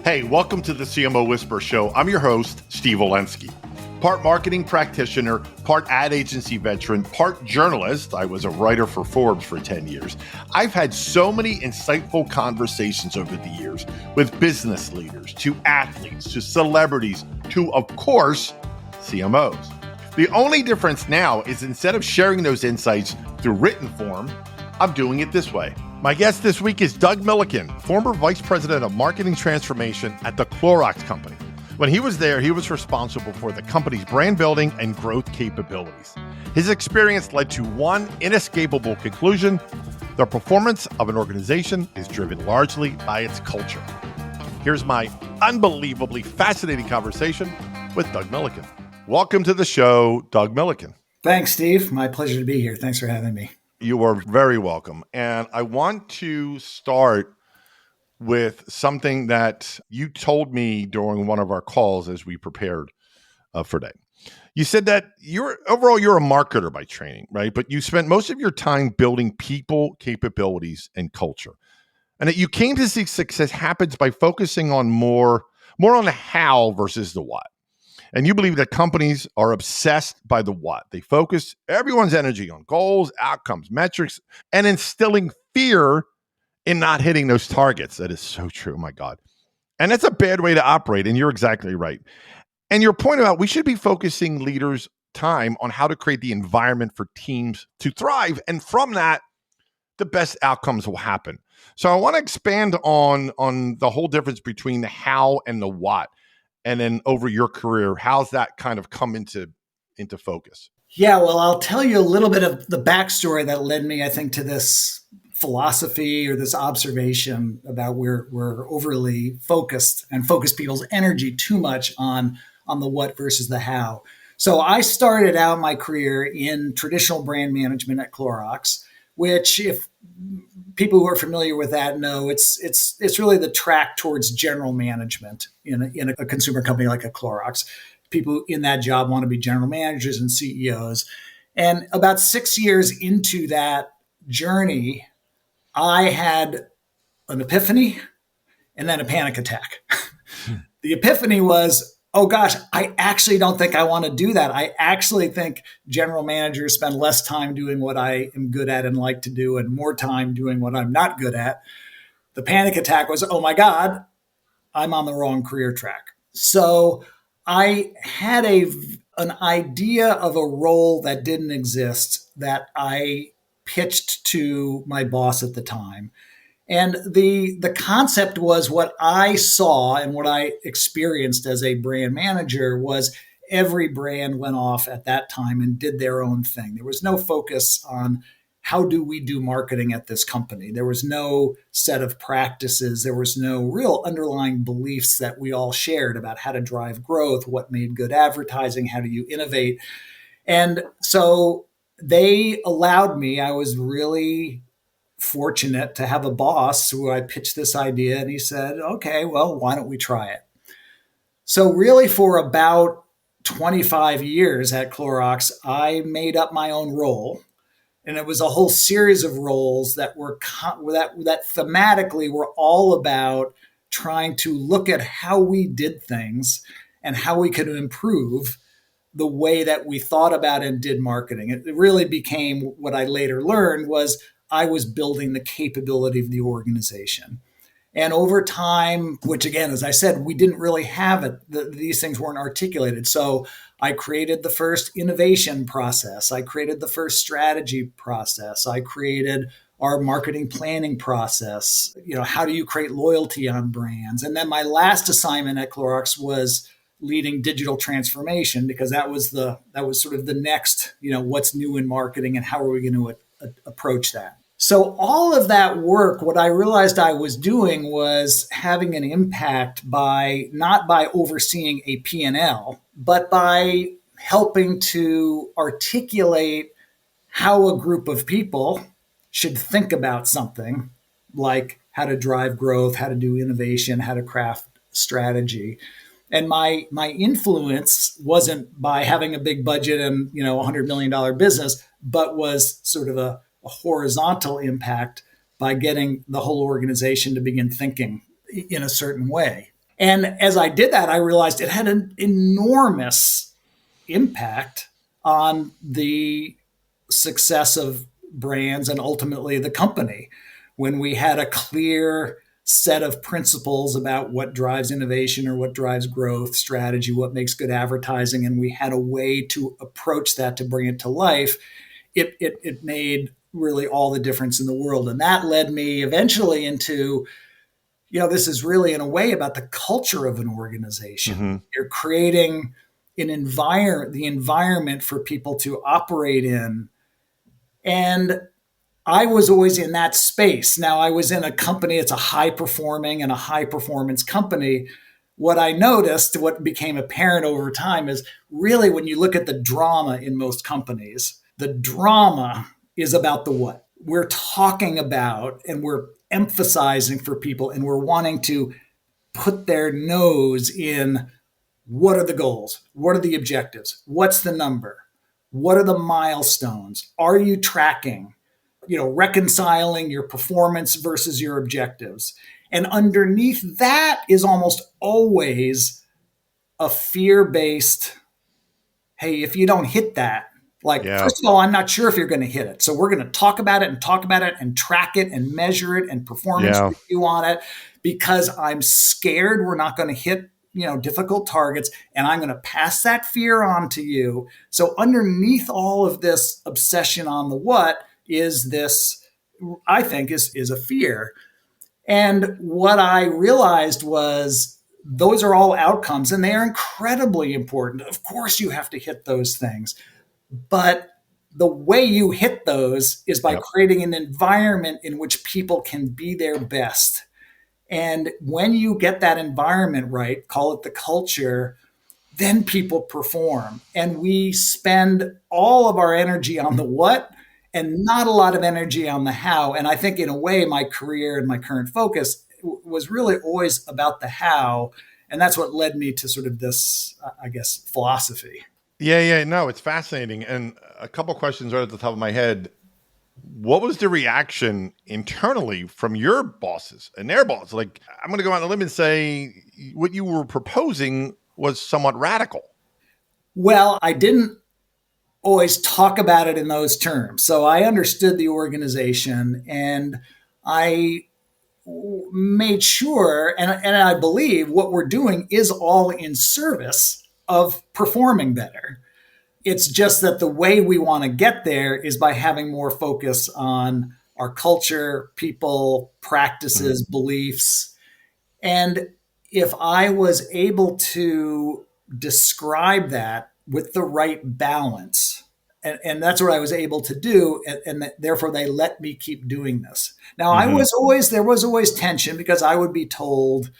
Hey, welcome to the CMO Whisper Show. I'm your host, Steve Olensky. Part marketing practitioner, part ad agency veteran, part journalist. I was a writer for Forbes for 10 years. I've had so many insightful conversations over the years with business leaders, to athletes, to celebrities, to, of course, CMOs. The only difference now is instead of sharing those insights through written form, I'm doing it this way. My guest this week is Doug Milliken, former Vice President of Marketing Transformation at the Clorox Company. When he was there, he was responsible for the company's brand building and growth capabilities. His experience led to one inescapable conclusion: the performance of an organization is driven largely by its culture. Here's my unbelievably fascinating conversation with Doug Milliken. Welcome to the show, Doug Milliken. Thanks, Steve. My pleasure to be here. Thanks for having me. You are very welcome. And I want to start with something that you told me during one of our calls as we prepared for today. You said that you're a marketer by training, right? But you spent most of your time building people, capabilities, and culture. And that you came to see success happens by focusing on more on the how versus the what. And you believe that companies are obsessed by the what. They focus everyone's energy on goals, outcomes, metrics, and instilling fear in not hitting those targets. That is so true, my God. And that's a bad way to operate, and you're exactly right. And your point about we should be focusing leaders' time on how to create the environment for teams to thrive, and from that, the best outcomes will happen. So I want to expand on the whole difference between the how and the what. And then over your career, how's that kind of come into focus? Yeah, well, I'll tell you a little bit of the backstory that led me, I think, to this philosophy or this observation about we're overly focused and focus people's energy too much on the what versus the how. So I started out my career in traditional brand management at Clorox, which, if people who are familiar with that know, it's really the track towards general management in a consumer company like a Clorox. People in that job want to be general managers and CEOs. And about 6 years into that journey, I had an epiphany and then a panic attack. The epiphany was, oh gosh, I actually don't think I want to do that. I actually think general managers spend less time doing what I am good at and like to do and more time doing what I'm not good at. The panic attack was, oh my God, I'm on the wrong career track. So I had an idea of a role that didn't exist that I pitched to my boss at the time. And the concept was, what I saw and what I experienced as a brand manager was every brand went off at that time and did their own thing. There was no focus on how do we do marketing at this company. There was no set of practices. There was no real underlying beliefs that we all shared about how to drive growth, what made good advertising, how do you innovate. And so they allowed me, I was really fortunate to have a boss who I pitched this idea, and he said, okay, well, why don't we try it? So really, for about 25 years at Clorox, I made up my own role. And it was a whole series of roles that were that thematically were all about trying to look at how we did things and how we could improve the way that we thought about and did marketing. It really became, what I later learned was, I was building the capability of the organization. And over time, which again, as I said, we didn't really have it. These things weren't articulated. So I created the first innovation process. I created the first strategy process. I created our marketing planning process. How do you create loyalty on brands? And then my last assignment at Clorox was leading digital transformation, because that was sort of the next, what's new in marketing and how are we going to approach that. So all of that work, what I realized I was doing was having an impact not by overseeing a P&L, but by helping to articulate how a group of people should think about something like how to drive growth, how to do innovation, how to craft strategy. And my influence wasn't by having a big budget and $100 million business, but was sort of a horizontal impact by getting the whole organization to begin thinking in a certain way. And as I did that, I realized it had an enormous impact on the success of brands and ultimately the company when we had a clear set of principles about what drives innovation or what drives growth strategy, what makes good advertising, and we had a way to approach that to bring it to life. It made really all the difference in the world. And that led me eventually into, this is really in a way about the culture of an organization. Mm-hmm. You're creating the environment for people to operate in. And I was always in that space. Now I was in a company, it's a high performing and a high performance company. What I noticed, what became apparent over time is really when you look at the drama in most companies, the drama is about the what. We're talking about and we're emphasizing for people and we're wanting to put their nose in what are the goals? What are the objectives? What's the number? What are the milestones? Are you tracking? Reconciling your performance versus your objectives. And underneath that is almost always a fear based, hey, if you don't hit that, like, Yeah. first of all, I'm not sure if you're going to hit it. So we're going to talk about it and talk about it and track it and measure it and performance Yeah. review on it because I'm scared we're not going to hit, difficult targets. And I'm going to pass that fear on to you. So underneath all of this obsession on the what is this, I think, is a fear. And what I realized was those are all outcomes and they are incredibly important. Of course, you have to hit those things. But the way you hit those is by Yep. creating an environment in which people can be their best. And when you get that environment right, call it the culture, then people perform. And we spend all of our energy on the what and not a lot of energy on the how. And I think, in a way, my career and my current focus was really always about the how. And that's what led me to sort of this, I guess, philosophy. Yeah, yeah, no, it's fascinating. And a couple questions right at the top of my head. What was the reaction internally from your bosses and their boss? Like, I'm going to go out on a limb and say what you were proposing was somewhat radical. Well, I didn't always talk about it in those terms. So I understood the organization and I made sure, and I believe what we're doing is all in service of performing better. It's just that the way we want to get there is by having more focus on our culture, people, Mhm. practices, beliefs. And if I was able to describe that with the right balance, and that's what I was able to do, and therefore they let me keep doing this. Now, Mhm. there was always tension because I would be told,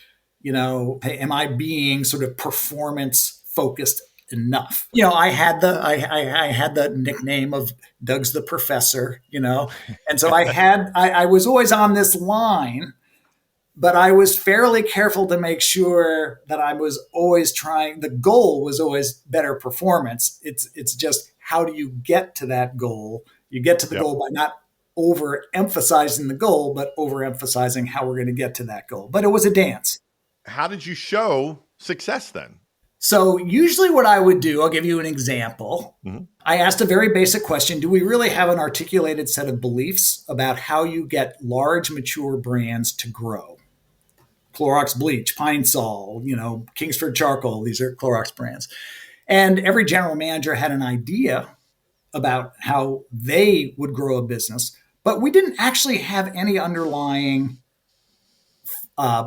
hey, am I being sort of performance focused enough? I had the nickname of Doug's the professor, and so I was always on this line, but I was fairly careful to make sure that I was always trying. The goal was always better performance. It's just how do you get to that goal? You get to the Yep. goal by not overemphasizing the goal, but overemphasizing how we're going to get to that goal. But it was a dance. How did you show success then? So usually what I would do, I'll give you an example. Mhm. I asked a very basic question. Do we really have an articulated set of beliefs about how you get large, mature brands to grow? Clorox bleach, Pine Sol, Kingsford charcoal. These are Clorox brands. And every general manager had an idea about how they would grow a business, but we didn't actually have any underlying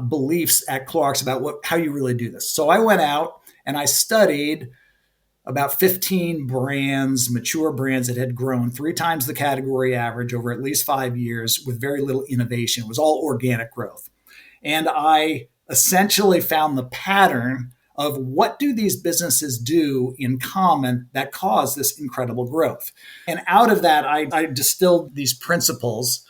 beliefs at Clorox about how you really do this. So I went out and I studied about 15 brands, mature brands that had grown 3 times the category average over at least 5 years with very little innovation. It was all organic growth. And I essentially found the pattern of what do these businesses do in common that cause this incredible growth. And out of that, I distilled these principles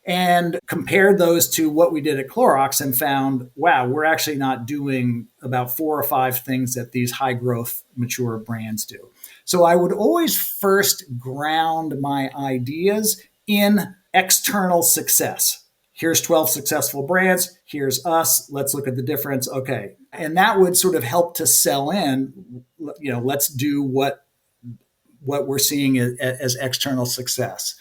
and compared those to what we did at Clorox and found, wow, we're actually not doing about 4 or 5 things that these high growth mature brands do. So I would always first ground my ideas in external success. Here's 12 successful brands. Here's us. Let's look at the difference. Okay. And that would sort of help to sell in, let's do what we're seeing as external success.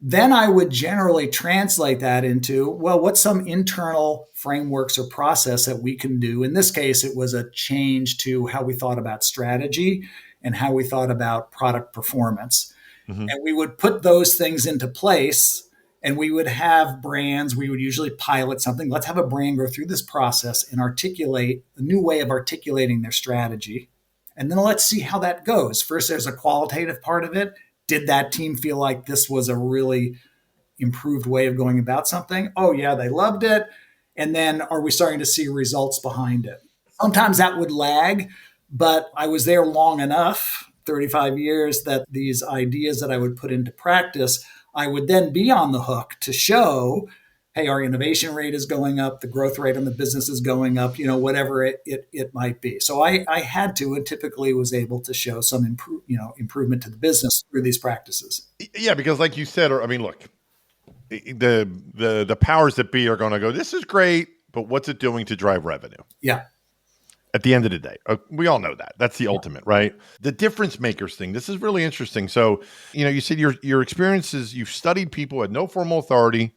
Then I would generally translate that into, well, what's some internal frameworks or process that we can do? In this case, it was a change to how we thought about strategy and how we thought about product performance. Mm-hmm. And we would put those things into place, and we would have brands. We would usually pilot something. Let's have a brand go through this process and articulate a new way of articulating their strategy. And then let's see how that goes. First, there's a qualitative part of it. Did that team feel like this was a really improved way of going about something? Oh, yeah, they loved it. And then are we starting to see results behind it? Sometimes that would lag, but I was there long enough, 35 years, that these ideas that I would put into practice, I would then be on the hook to show, hey, our innovation rate is going up, the growth rate on the business is going up, whatever it might be. So I had to, and typically was able to show some improvement to the business through these practices. Yeah, because like you said, or I mean, look, the powers that be are going to go, this is great, but what's it doing to drive revenue? Yeah. At the end of the day, we all know that. That's the ultimate, right? The difference makers thing. This is really interesting. So, you said your experiences, you've studied people who had no formal authority,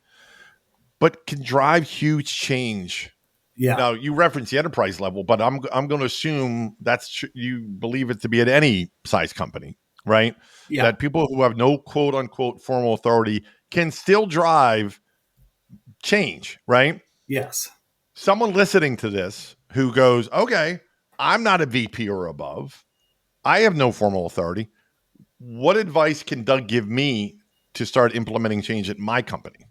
but can drive huge change. Yeah. Now, you reference the enterprise level, but I'm going to assume you believe it to be at any size company, right? Yeah. That people who have no quote unquote formal authority can still drive change, right? Yes. Someone listening to this who goes, okay, I'm not a VP or above. I have no formal authority. What advice can Doug give me to start implementing change at my company?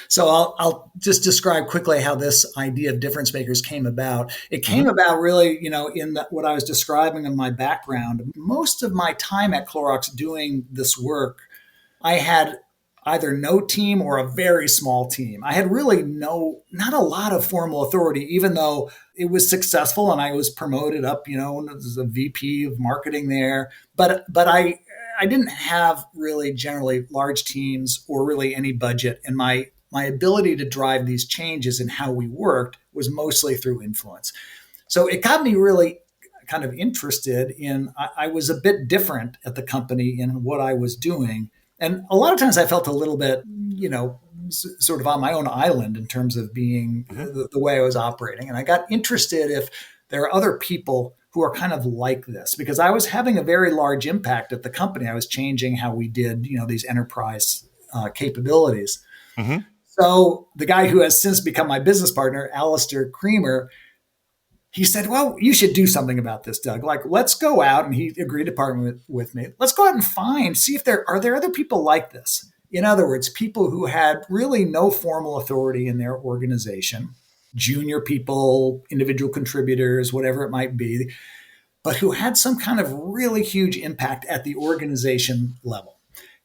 So I'll just describe quickly how this idea of difference makers came about. It came about really, in what I was describing in my background. Most of my time at Clorox doing this work, I had either no team or a very small team. I had really not a lot of formal authority, even though it was successful and I was promoted up, as a VP of marketing there. But I didn't have really generally large teams or really any budget. And my ability to drive these changes in how we worked was mostly through influence. So it got me really kind of interested in, I was a bit different at the company in what I was doing. And a lot of times I felt a little bit, sort of on my own island in terms of being the way I was operating. And I got interested if there are other people who are kind of like this, because I was having a very large impact at the company. I was changing how we did, these enterprise capabilities. Mm-hmm. So the guy who has since become my business partner, Alistair Creamer, he said, well, you should do something about this, Doug. Like, let's go out, and he agreed to partner with me. Let's go out and see if there are other people like this. In other words, people who had really no formal authority in their organization, junior people, individual contributors, whatever it might be, but who had some kind of really huge impact at the organization level.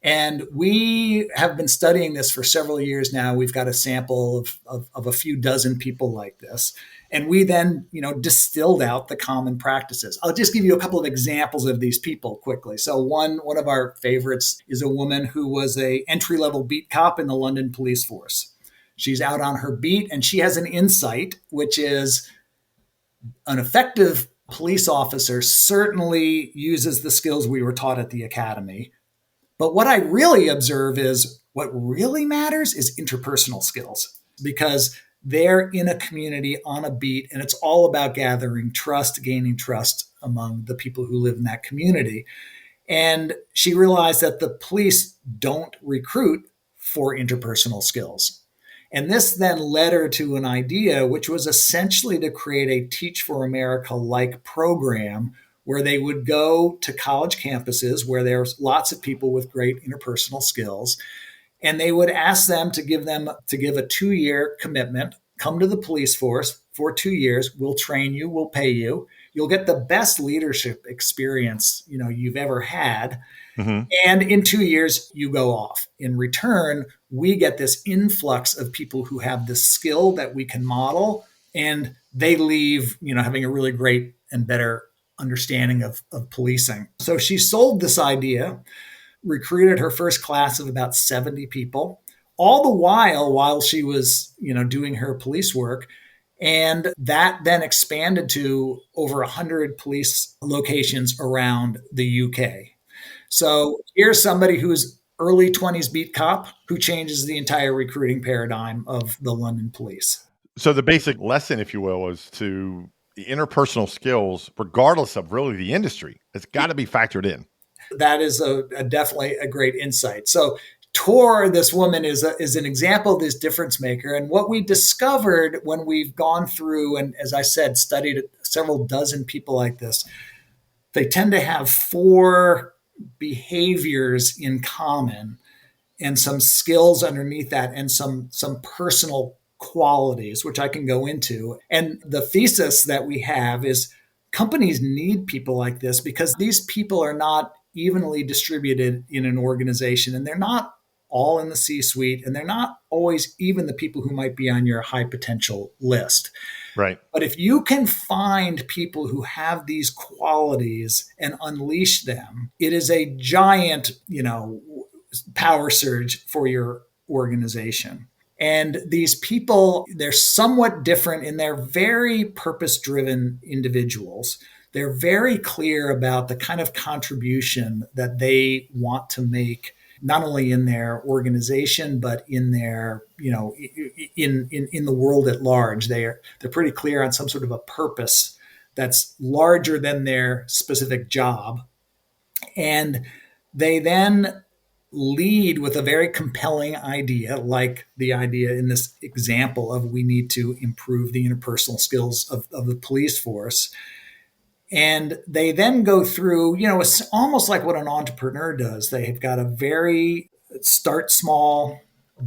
And we have been studying this for several years now. We've got a sample of a few dozen people like this. And we then, distilled out the common practices. I'll just give you a couple of examples of these people quickly. So one of our favorites is a woman who was a entry-level beat cop in the London police force. She's out on her beat, and she has an insight, which is an effective police officer certainly uses the skills we were taught at the academy. But what I really observe is what really matters is interpersonal skills, because they're in a community on a beat, and it's all about gathering trust, gaining trust among the people who live in that community. And she realized that the police don't recruit for interpersonal skills. And this then led her to an idea, which was essentially to create a Teach for America-like program where they would go to college campuses where there's lots of people with great interpersonal skills. And they would ask them to give a 2-year commitment, come to the police force for 2 years. We'll train you. We'll pay you. You'll get the best leadership experience, you've ever had. Mm-hmm. And in 2 years, you go off. In return, we get this influx of people who have this skill that we can model, and they leave, having a really great and better understanding of policing. So she sold this idea, recruited her first class of about 70 people. all the while she was, doing her police work. And that then expanded to over 100 police locations around the UK. So here's somebody who's early 20s beat cop who changes the entire recruiting paradigm of the London police. So the basic lesson, if you will, is to the interpersonal skills, regardless of really the industry, it's got to be factored in. That is definitely a great insight. So Tor, this woman, is an example of this difference maker. And what we discovered when we've gone through and, as I said, studied several dozen people like this, they tend to have four behaviors in common and some skills underneath that and some personal qualities, which I can go into. And the thesis that we have is companies need people like this because these people are not evenly distributed in an organization, and they're not all in the C-suite, and they're not always even the people who might be on your high potential list. Right. But if you can find people who have these qualities and unleash them, it is a giant, power surge for your organization. And these people, they're somewhat different in they're very purpose driven individuals. They're very clear about the kind of contribution that they want to make, not only in their organization, but in their, in the world at large. They're pretty clear on some sort of a purpose that's larger than their specific job. And they then lead with a very compelling idea, like the idea in this example of we need to improve the interpersonal skills of the police force. And they then go through, it's almost like what an entrepreneur does. They've got a very start small,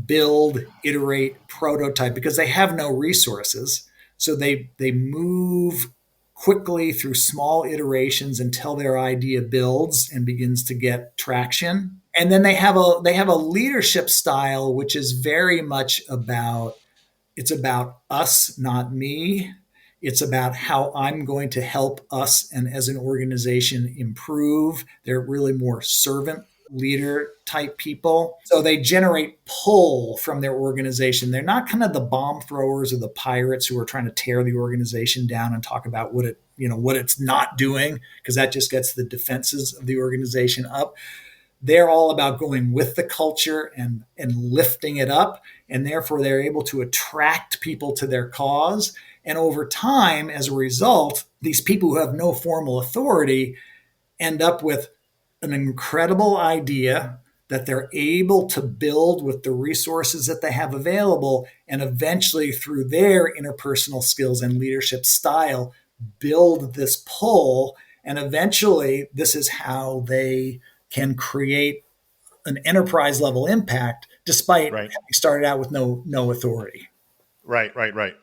build, iterate, prototype because they have no resources. So they move quickly through small iterations until their idea builds and begins to get traction. And then they have a leadership style which is very much about it's about us, not me. It's about how I'm going to help us and as an organization improve. They're really more servant leader type people. So they generate pull from their organization. They're not kind of the bomb throwers or the pirates who are trying to tear the organization down and talk about what it's not doing, because that just gets the defenses of the organization up. They're all about going with the culture and lifting it up. And therefore they're able to attract people to their cause. And over time, as a result, these people who have no formal authority end up with an incredible idea that they're able to build with the resources that they have available. And eventually, through their interpersonal skills and leadership style, build this pull. And eventually, this is how they can create an enterprise level impact despite having started out with no authority. Right.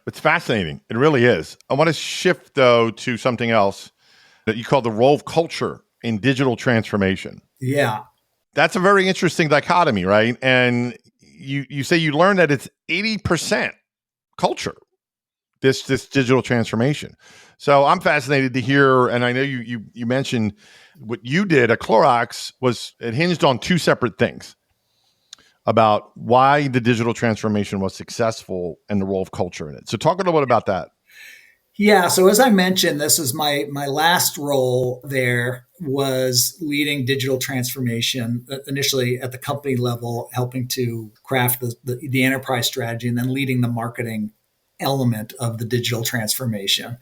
It's fascinating. It really is. I want to shift, though, to something else that you call the role of culture in digital transformation. Yeah. That's a very interesting dichotomy, right? And you say you learned that it's 80% culture, this digital transformation. So I'm fascinated to hear, and I know you mentioned what you did at Clorox it hinged on two separate things about why the digital transformation was successful and the role of culture in it. So talk a little bit about that. Yeah. So as I mentioned, this is my last role there was leading digital transformation, initially at the company level, helping to craft the enterprise strategy, and then leading the marketing element of the digital transformation.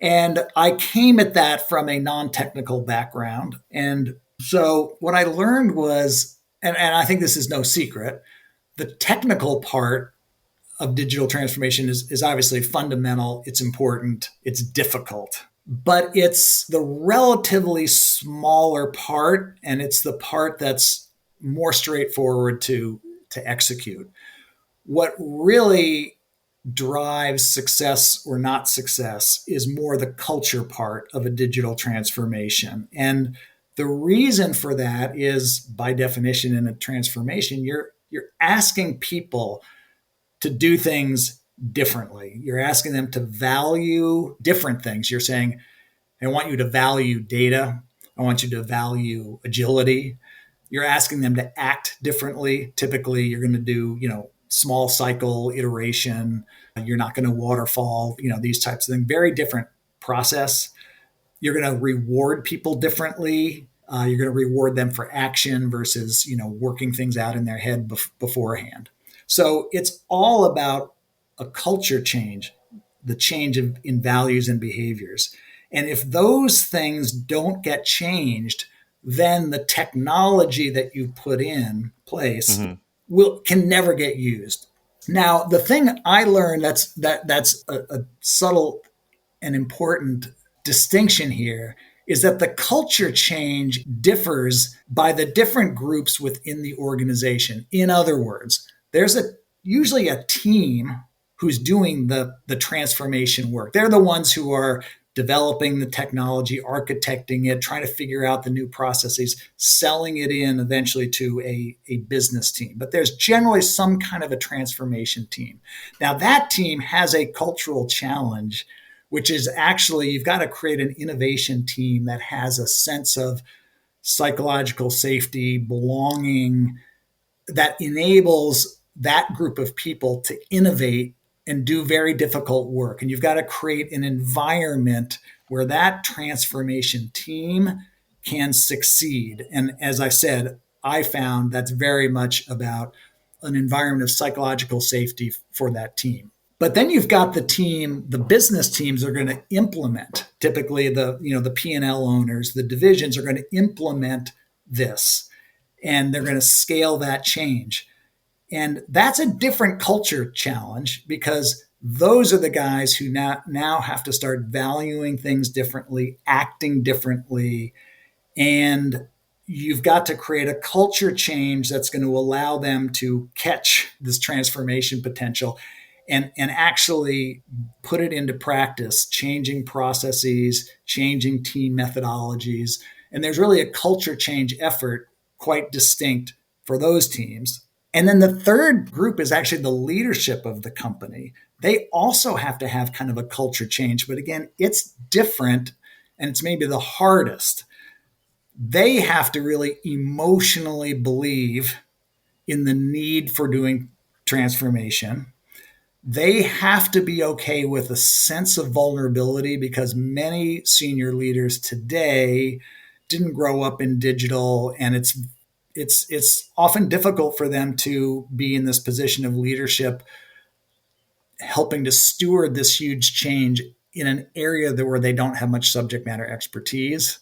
And I came at that from a non-technical background. And so what I learned was, and I think this is no secret, the technical part of digital transformation is obviously fundamental. It's important. It's difficult, but it's the relatively smaller part, and it's the part that's more straightforward to execute. What really drives success or not success is more the culture part of a digital transformation. And the reason for that is, by definition, in a transformation, you're asking people to do things differently. You're asking them to value different things. You're saying, I want you to value data. I want you to value agility. You're asking them to act differently. Typically, you're going to do, small cycle iteration. You're not going to waterfall, these types of things. Very different process. You're going to reward people differently. You're going to reward them for action versus, working things out in their head beforehand. So it's all about a culture change, the change in values and behaviors. And if those things don't get changed, then the technology that you put in place Mm-hmm. can never get used. Now, the thing I learned that's a subtle and important distinction here is that the culture change differs by the different groups within the organization. In other words, there's usually a team who's doing the transformation work. They're the ones who are developing the technology, architecting it, trying to figure out the new processes, selling it in eventually to a business team. But there's generally some kind of a transformation team. Now, that team has a cultural challenge, which is actually you've got to create an innovation team that has a sense of psychological safety, belonging, that enables that group of people to innovate and do very difficult work. And you've got to create an environment where that transformation team can succeed. And as I said, I found that's very much about an environment of psychological safety for that team. But then you've got the business teams are going to implement. Typically, the P&L owners, the divisions are going to implement this, and they're going to scale that change. And that's a different culture challenge because those are the guys who now have to start valuing things differently, acting differently, and you've got to create a culture change that's going to allow them to catch this transformation potential and actually put it into practice, changing processes, changing team methodologies. And there's really a culture change effort quite distinct for those teams. And then the third group is actually the leadership of the company. They also have to have kind of a culture change, but again, it's different and it's maybe the hardest. They have to really emotionally believe in the need for doing transformation. They have to be okay with a sense of vulnerability because many senior leaders today didn't grow up in digital, and it's often difficult for them to be in this position of leadership, helping to steward this huge change in an area where they don't have much subject matter expertise.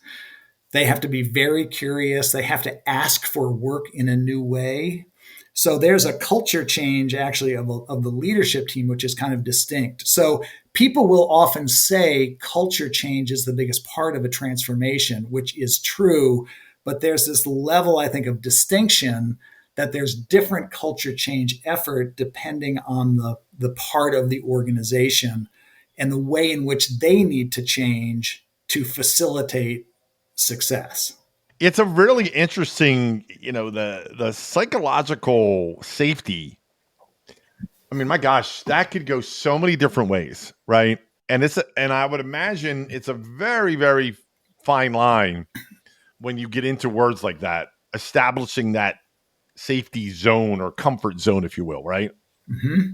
They have to be very curious. They have to ask for work in a new way. So there's a culture change actually of the leadership team, which is kind of distinct. So people will often say culture change is the biggest part of a transformation, which is true. But there's this level, I think, of distinction that there's different culture change effort depending on the part of the organization and the way in which they need to change to facilitate success. It's a really interesting, the psychological safety. I mean, my gosh, that could go so many different ways, right? And I would imagine it's a very, very fine line when you get into words like that, establishing that safety zone or comfort zone, if you will, right? Mm-hmm.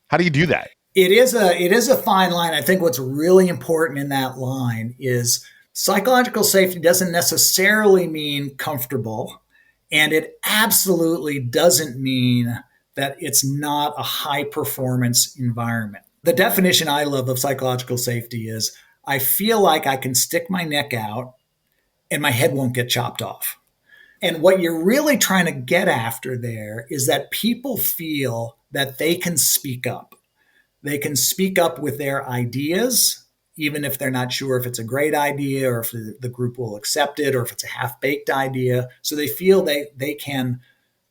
How do you do that? It is a fine line. I think what's really important in that line is psychological safety doesn't necessarily mean comfortable, and it absolutely doesn't mean that it's not a high performance environment. The definition I love of psychological safety is I feel like I can stick my neck out and my head won't get chopped off. And what you're really trying to get after there is that people feel that they can speak up. They can speak up with their ideas, even if they're not sure if it's a great idea or if the group will accept it or if it's a half baked idea. So they feel they can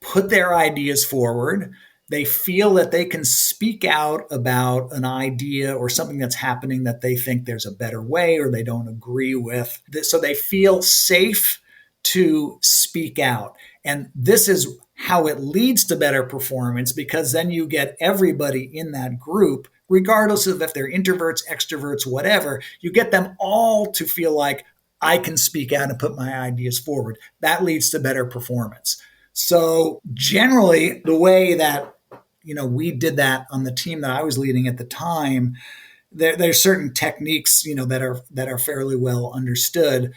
put their ideas forward. They feel that they can speak out about an idea or something that's happening that they think there's a better way or they don't agree with. So they feel safe to speak out. And this is how it leads to better performance because then you get everybody in that group, regardless of if they're introverts, extroverts, whatever, you get them all to feel like I can speak out and put my ideas forward. That leads to better performance. So generally, the way that we did that on the team that I was leading at the time, there's certain techniques that are fairly well understood.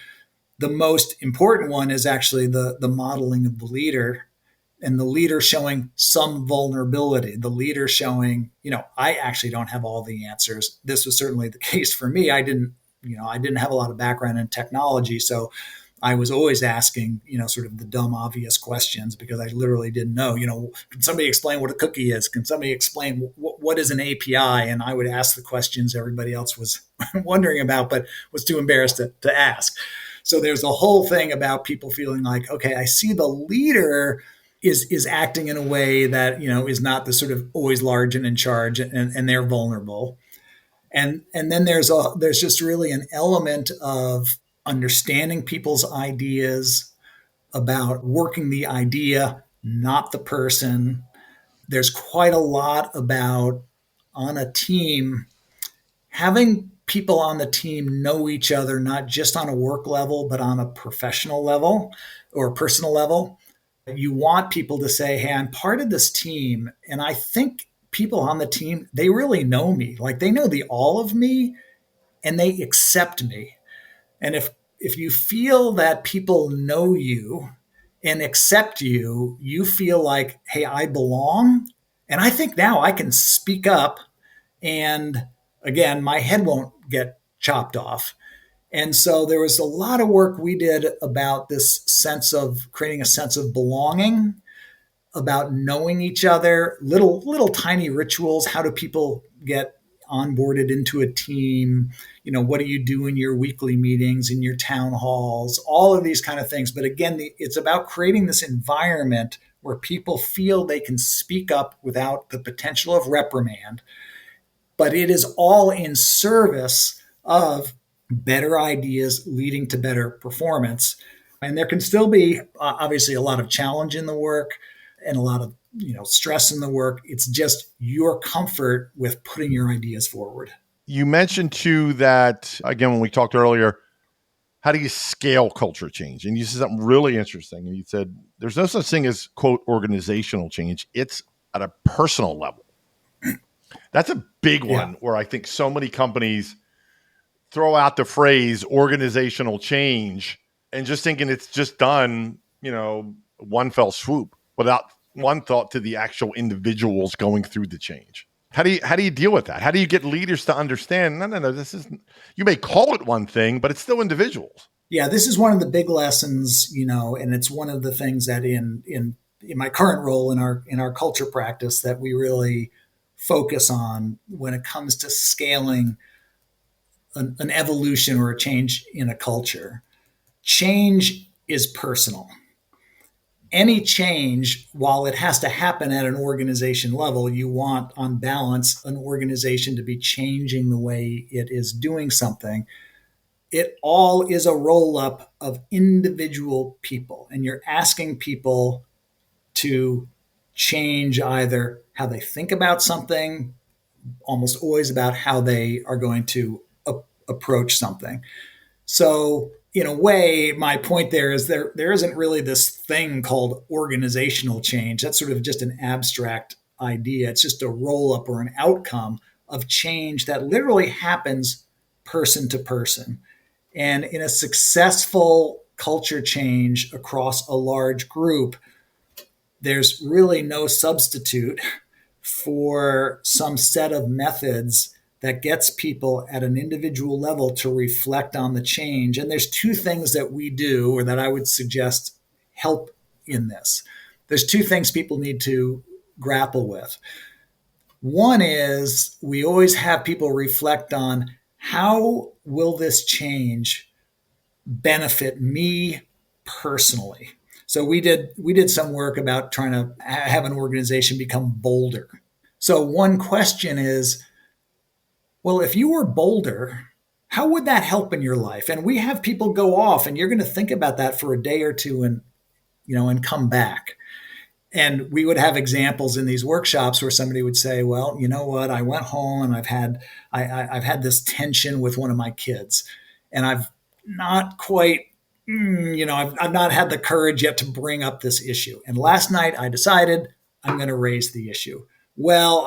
The most important one is actually the modeling of the leader, and the leader showing some vulnerability, the leader showing, I actually don't have all the answers. This was certainly the case for me. I didn't have a lot of background in technology, so I was always asking, sort of the dumb, obvious questions because I literally didn't know. Can somebody explain what a cookie is? Can somebody explain what is an API? And I would ask the questions everybody else was wondering about, but was too embarrassed to ask. So there's a whole thing about people feeling like, okay, I see the leader is acting in a way that is not the sort of always large and in charge, and they're vulnerable. And then there's just really an element of understanding people's ideas, about working the idea, not the person. There's quite a lot about, on a team, having people on the team know each other, not just on a work level, but on a professional level or personal level. You want people to say, hey, I'm part of this team. And I think people on the team, they really know me. Like, they know the all of me, and they accept me. And if you feel that people know you and accept you, you feel like, hey, I belong. And I think now I can speak up, and again, my head won't get chopped off. And so there was a lot of work we did about this sense of creating a sense of belonging, about knowing each other, little tiny rituals. How do people get onboarded into a team? What do you do in your weekly meetings, in your town halls, all of these kind of things. But again, it's about creating this environment where people feel they can speak up without the potential of reprimand, but it is all in service of better ideas leading to better performance. And there can still be obviously a lot of challenge in the work and a lot of stress in the work. It's just your comfort with putting your ideas forward. You mentioned too that, again, when we talked earlier, how do you scale culture change? And you said something really interesting. And you said there's no such thing as, quote, organizational change. It's at a personal level. That's a big one. Yeah. Where I think so many companies throw out the phrase organizational change and just thinking it's just done, one fell swoop without one thought to the actual individuals going through the change. How do you deal with that? How do you get leaders to understand? No. This is, you may call it one thing, but it's still individuals. Yeah, this is one of the big lessons, and it's one of the things that in my current role in our culture practice that we really focus on when it comes to scaling an evolution or a change in a culture. Change is personal. Any change, while it has to happen at an organization level, you want, on balance, an organization to be changing the way it is doing something. It all is a roll up of individual people, and you're asking people to change either how they think about something, almost always about how they are going to approach something. So, in a way, my point there is there isn't really this thing called organizational change. That's sort of just an abstract idea. It's just a roll up or an outcome of change that literally happens person to person. And in a successful culture change across a large group, there's really no substitute for some set of methods that gets people at an individual level to reflect on the change. And there's two things that we do, or that I would suggest help in this. There's two things people need to grapple with. One is we always have people reflect on, how will this change benefit me personally? So we did some work about trying to have an organization become bolder. So one question is, well, if you were bolder, how would that help in your life? And we have people go off, and you're going to think about that for a day or two, and come back. And we would have examples in these workshops where somebody would say, well, you know what, I went home and I've had this tension with one of my kids, and not quite, I've not had the courage yet to bring up this issue. And last night I decided I'm going to raise the issue. Well,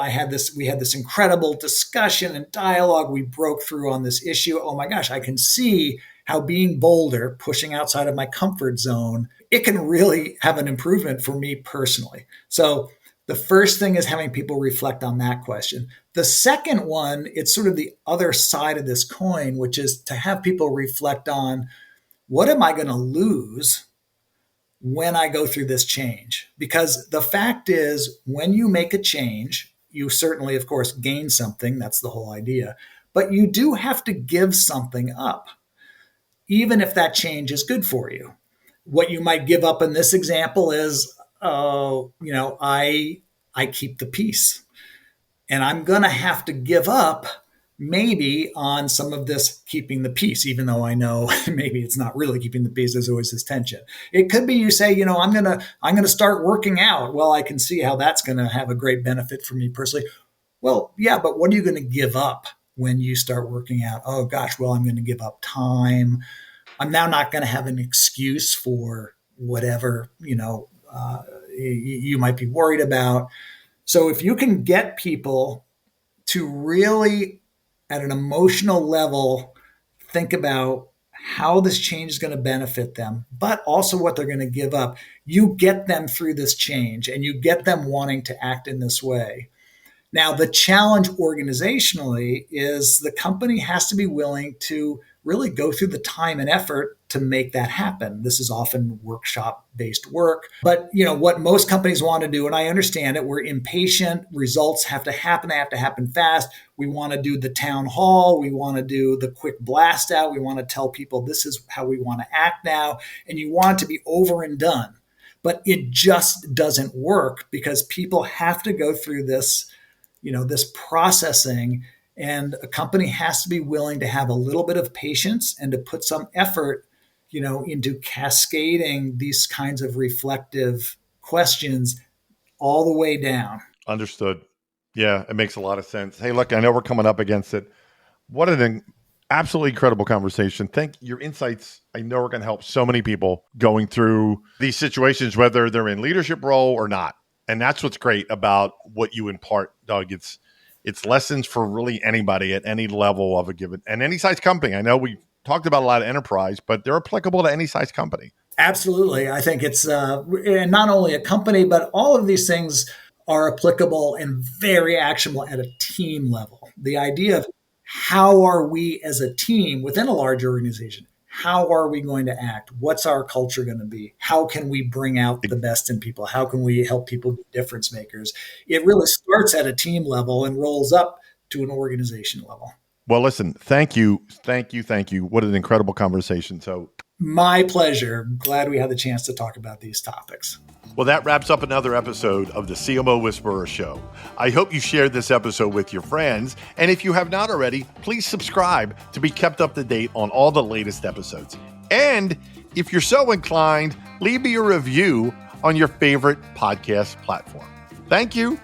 we had this incredible discussion and dialogue. We broke through on this issue. Oh my gosh, I can see how being bolder, pushing outside of my comfort zone, it can really have an improvement for me personally. So the first thing is having people reflect on that question. The second one, it's sort of the other side of this coin, which is to have people reflect on what am I going to lose when I go through this change? Because the fact is, when you make a change, you certainly, of course, gain something. That's the whole idea. But you do have to give something up, even if that change is good for you. What you might give up in this example is, I keep the peace. And I'm going to have to give up maybe on some of this keeping the peace, even though I know maybe it's not really keeping the peace. There's always this tension. It could be you say, I'm going to start working out. Well, I can see how that's going to have a great benefit for me personally. Well, yeah, but what are you going to give up when you start working out? Oh gosh, well, I'm going to give up time. I'm now not going to have an excuse for whatever, you might be worried about. So if you can get people to really, at an emotional level, think about how this change is going to benefit them, but also what they're going to give up, you get them through this change and you get them wanting to act in this way. Now, the challenge organizationally is the company has to be willing to really go through the time and effort to make that happen. This is often workshop-based work. But, what most companies want to do, and I understand it, we're impatient. Results have to happen. They have to happen fast. We want to do the town hall. We want to do the quick blast out. We want to tell people this is how we want to act now. And you want it to be over and done. But it just doesn't work because people have to go through this processing, and a company has to be willing to have a little bit of patience and to put some effort, into cascading these kinds of reflective questions all the way down. Understood. Yeah, it makes a lot of sense. Hey, look, I know we're coming up against it. What an absolutely incredible conversation. Your insights, I know, are going to help so many people going through these situations, whether they're in leadership role or not. And that's what's great about what you impart, Doug. It's lessons for really anybody at any level of a given and any size company. I know we talked about a lot of enterprise, but they're applicable to any size company. Absolutely. I think it's not only a company, but all of these things are applicable and very actionable at a team level. The idea of how are we as a team within a large organization? How are we going to act? What's our culture going to be? How can we bring out the best in people? How can we help people be difference makers? It really starts at a team level and rolls up to an organization level. Well, listen, thank you. What an incredible conversation. So, my pleasure. Glad we had the chance to talk about these topics. Well, that wraps up another episode of the CMO Whisperer Show. I hope you shared this episode with your friends. And if you have not already, please subscribe to be kept up to date on all the latest episodes. And if you're so inclined, leave me a review on your favorite podcast platform. Thank you.